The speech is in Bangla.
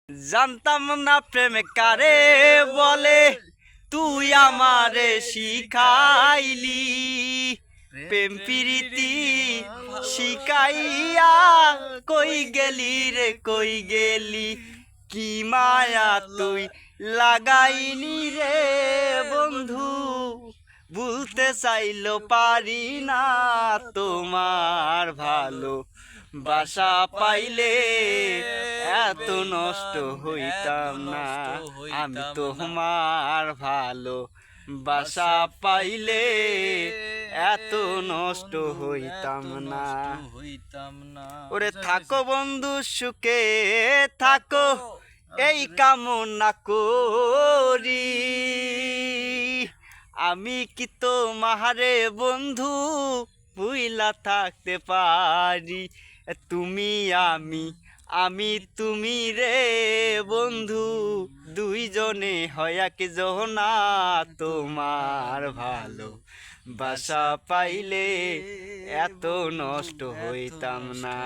জানতাম না প্রেম কারে বলে, তুই আমারে শিখাইলি। প্রেম প্রীতি শিখাইয়া কই গেলি রে কই গেলি। কি মায়া তুই লাগাইনি রে বন্ধু, ভুলতে চাইলো পারি না তোমার ভালো বাসা পাইলে এত নষ্ট হইতাম না। আমি তোমার ভালো বাসা পাইলে এত নষ্ট হইতাম না। ওরে থাকো বন্ধু সুখে থাকো, এই কামনা করি। আমি কি তোমারে বন্ধু ভুইলা থাকতে পারি। তুমি আমি তুমি রে বন্ধু, দুইজনে হয় একজনা তোমার ভালো বাসা পাইলে এত নষ্ট হইতাম না।